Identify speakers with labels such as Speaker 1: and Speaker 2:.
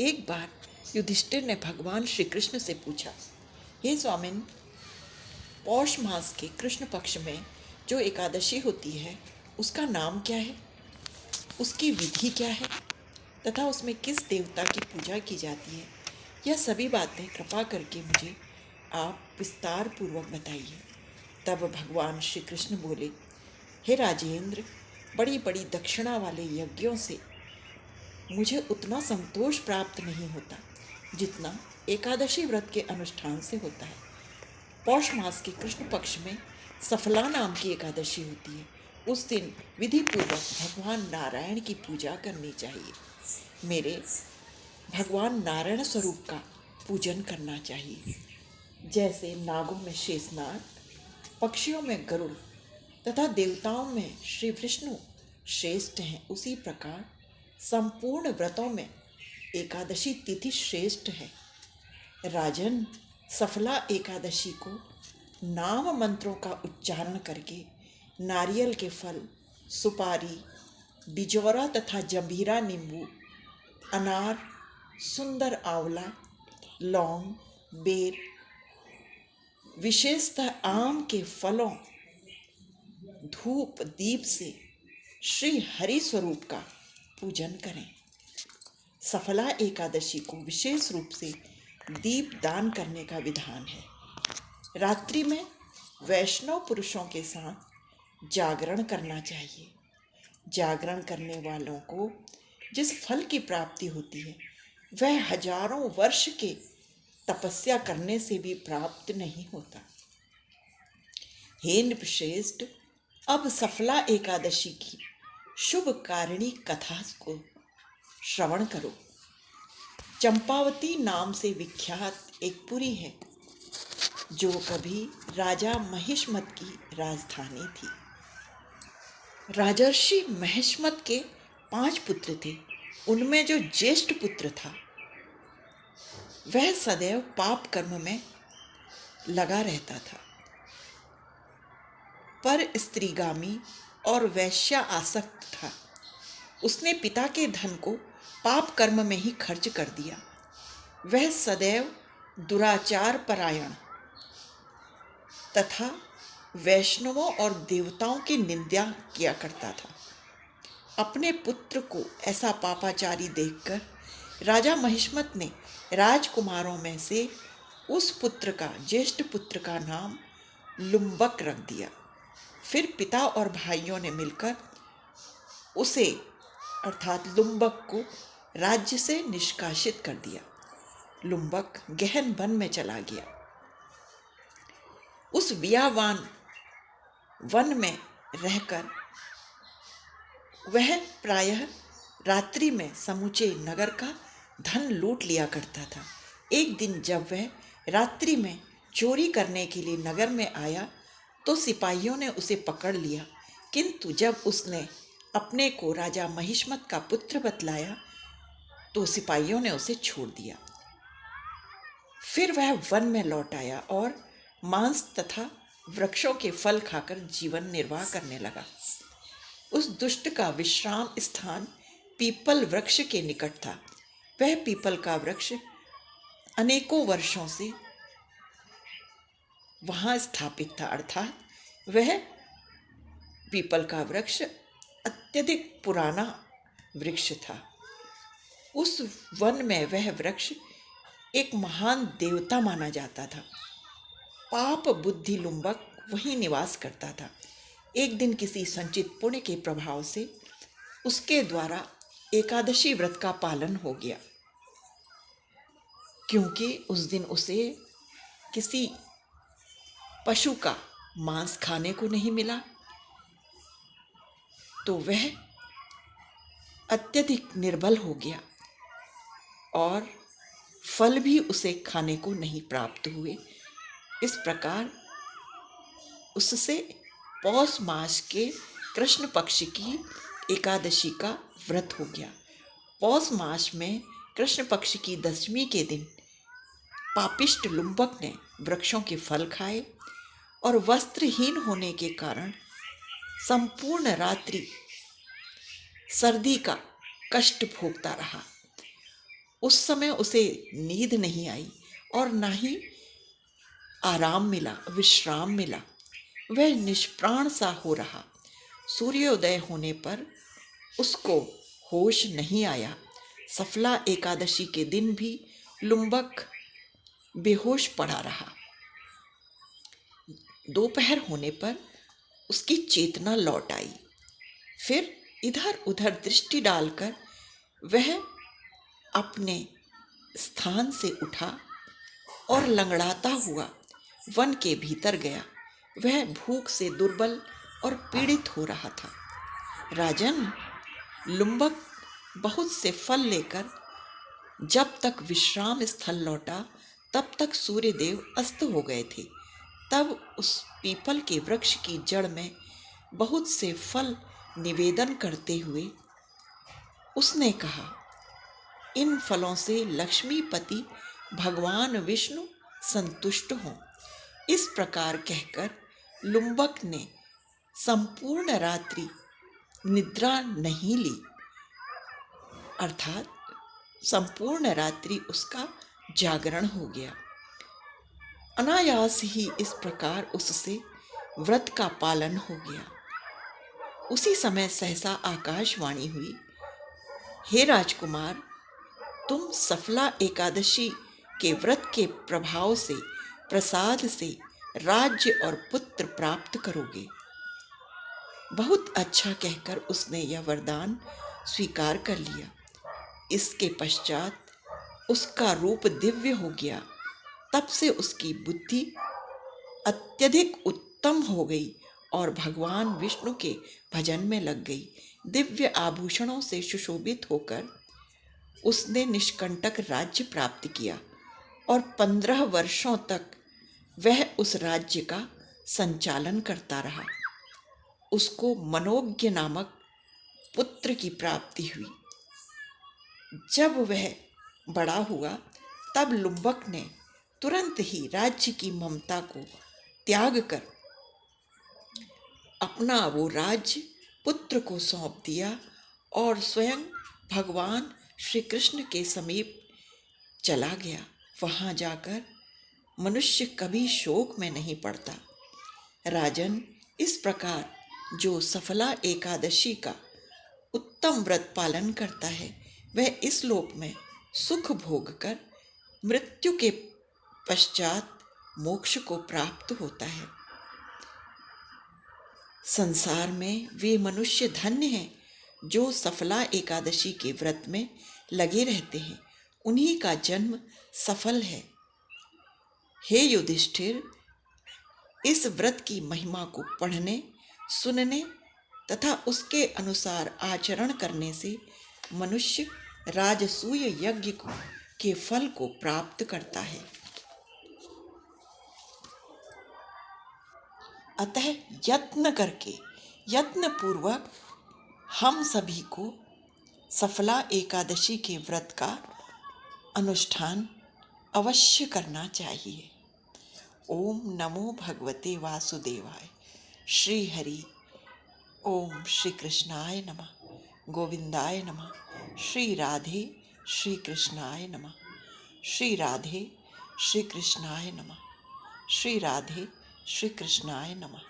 Speaker 1: एक बार युधिष्ठिर ने भगवान श्री कृष्ण से पूछा, हे स्वामिन, पौष मास के कृष्ण पक्ष में जो एकादशी होती है उसका नाम क्या है, उसकी विधि क्या है तथा उसमें किस देवता की पूजा की जाती है? यह सभी बातें कृपा करके मुझे आप विस्तार पूर्वक बताइए। तब भगवान श्री कृष्ण बोले, हे राजेंद्र, बड़ी बड़ी दक्षिणा वाले यज्ञों से मुझे उतना संतोष प्राप्त नहीं होता जितना एकादशी व्रत के अनुष्ठान से होता है। पौष मास के कृष्ण पक्ष में सफला नाम की एकादशी होती है। उस दिन विधि पूर्वक भगवान नारायण की पूजा करनी चाहिए। मेरे भगवान नारायण स्वरूप का पूजन करना चाहिए। जैसे नागों में शेषनाग, पक्षियों में गरुड़ तथा देवताओं में श्री विष्णु श्रेष्ठ हैं, उसी प्रकार संपूर्ण व्रतों में एकादशी तिथि श्रेष्ठ है। राजन, सफला एकादशी को नाम मंत्रों का उच्चारण करके नारियल के फल, सुपारी, बिजौरा तथा जंभीरा नींबू, अनार, सुंदर आंवला, लौंग, बेर, विशेषतः आम के फलों, धूप दीप से श्री हरि स्वरूप का पूजन करें। सफला एकादशी को विशेष रूप से दीप दान करने का विधान है। रात्रि में वैष्णव पुरुषों के साथ जागरण करना चाहिए। जागरण करने वालों को जिस फल की प्राप्ति होती है वह हजारों वर्ष के तपस्या करने से भी प्राप्त नहीं होता। हे नृपश्रेष्ठ, अब सफला एकादशी की शुभ कारिणी कथा को श्रवण करो। चंपावती नाम से विख्यात एक पुरी है जो कभी राजा महिष्मत की राजधानी थी। राजर्षि महिष्मत के 5 पुत्र थे। उनमें जो ज्येष्ठ पुत्र था वह सदैव पाप कर्म में लगा रहता था, पर स्त्रीगामी और वैश्या आसक्त था। उसने पिता के धन को पाप कर्म में ही खर्च कर दिया। वह सदैव दुराचार परायण तथा वैष्णवों और देवताओं की निंदा किया करता था। अपने पुत्र को ऐसा पापाचारी देखकर राजा महिष्मत ने राजकुमारों में से उस पुत्र का, ज्येष्ठ पुत्र का नाम लुम्बक रख दिया। फिर पिता और भाइयों ने मिलकर उसे अर्थात लुम्बक को राज्य से निष्कासित कर दिया। लुम्बक गहन वन में चला गया। उस बियावान वन में रहकर वह प्रायः रात्रि में समूचे नगर का धन लूट लिया करता था। एक दिन जब वह रात्रि में चोरी करने के लिए नगर में आया तो सिपाहियों ने उसे पकड़ लिया, किंतु जब उसने अपने को राजा महिष्मत का पुत्र बतलाया तो सिपाहियों ने उसे छोड़ दिया। फिर वह वन में लौट आया और मांस तथा वृक्षों के फल खाकर जीवन निर्वाह करने लगा। उस दुष्ट का विश्राम स्थान पीपल वृक्ष के निकट था। वह पीपल का वृक्ष अनेकों वर्षों से वहां स्थापित था, अर्थात वह पीपल का वृक्ष अत्यधिक पुराना वृक्ष था। उस वन में वह वृक्ष एक महान देवता माना जाता था। पाप बुद्धि लुम्बक वहीं निवास करता था। एक दिन किसी संचित पुण्य के प्रभाव से उसके द्वारा एकादशी व्रत का पालन हो गया। क्योंकि उस दिन उसे किसी पशु का मांस खाने को नहीं मिला तो वह अत्यधिक निर्बल हो गया और फल भी उसे खाने को नहीं प्राप्त हुए। इस प्रकार उससे पौष मास के कृष्ण पक्ष की एकादशी का व्रत हो गया। पौष मास में कृष्ण पक्ष की दशमी के दिन पापिष्ट लुम्बक ने वृक्षों के फल खाए और वस्त्रहीन होने के कारण संपूर्ण रात्रि सर्दी का कष्ट भोगता रहा। उस समय उसे नींद नहीं आई और ना ही आराम मिला, विश्राम मिला। वह निष्प्राण सा हो रहा। सूर्योदय होने पर उसको होश नहीं आया। सफला एकादशी के दिन भी लुम्बक बेहोश पड़ा रहा। दोपहर होने पर उसकी चेतना लौट आई। फिर इधर उधर दृष्टि डालकर वह अपने स्थान से उठा और लंगड़ाता हुआ वन के भीतर गया। वह भूख से दुर्बल और पीड़ित हो रहा था। राजन, लुम्बक बहुत से फल लेकर जब तक विश्राम स्थल लौटा तब तक सूर्यदेव अस्त हो गए थे। तब उस पीपल के वृक्ष की जड़ में बहुत से फल निवेदन करते हुए उसने कहा, इन फलों से लक्ष्मीपति भगवान विष्णु संतुष्ट हों। इस प्रकार कहकर लुम्बक ने संपूर्ण रात्रि निद्रा नहीं ली, अर्थात संपूर्ण रात्रि उसका जागरण हो गया। अनायास ही इस प्रकार उससे व्रत का पालन हो गया। उसी समय सहसा आकाशवाणी हुई, हे राजकुमार, तुम सफला एकादशी के व्रत के प्रभाव से, प्रसाद से राज्य और पुत्र प्राप्त करोगे। बहुत अच्छा कहकर उसने यह वरदान स्वीकार कर लिया। इसके पश्चात उसका रूप दिव्य हो गया। तब से उसकी बुद्धि अत्यधिक उत्तम हो गई और भगवान विष्णु के भजन में लग गई। दिव्य आभूषणों से सुशोभित होकर उसने निष्कंटक राज्य प्राप्त किया और 15 वर्षों तक वह उस राज्य का संचालन करता रहा। उसको मनोज्ञ नामक पुत्र की प्राप्ति हुई। जब वह बड़ा हुआ तब लुम्बक ने तुरंत ही राज्य की ममता को त्याग कर अपना वो राज्य पुत्र को सौंप दिया और स्वयं भगवान श्री कृष्ण के समीप चला गया। वहाँ जाकर मनुष्य कभी शोक में नहीं पड़ता। राजन, इस प्रकार जो सफला एकादशी का उत्तम व्रत पालन करता है वह इस लोक में सुख भोग कर मृत्यु के पश्चात मोक्ष को प्राप्त होता है। संसार में वे मनुष्य धन्य हैं जो सफला एकादशी के व्रत में लगे रहते हैं। उन्हीं का जन्म सफल है। हे युधिष्ठिर, इस व्रत की महिमा को पढ़ने, सुनने तथा उसके अनुसार आचरण करने से मनुष्य राजसूय यज्ञ के फल को प्राप्त करता है। अतः यत्न करके, यत्न पूर्वक हम सभी को सफला एकादशी के व्रत का अनुष्ठान अवश्य करना चाहिए। ओम नमो भगवते वासुदेवाय। श्री हरि। ओम श्री कृष्णाय नमः। गोविंदाय नमः। श्री राधे श्री कृष्णाय नमः। श्री राधे श्री कृष्णाय नमः। श्री राधे श्री कृष्णाय नमः।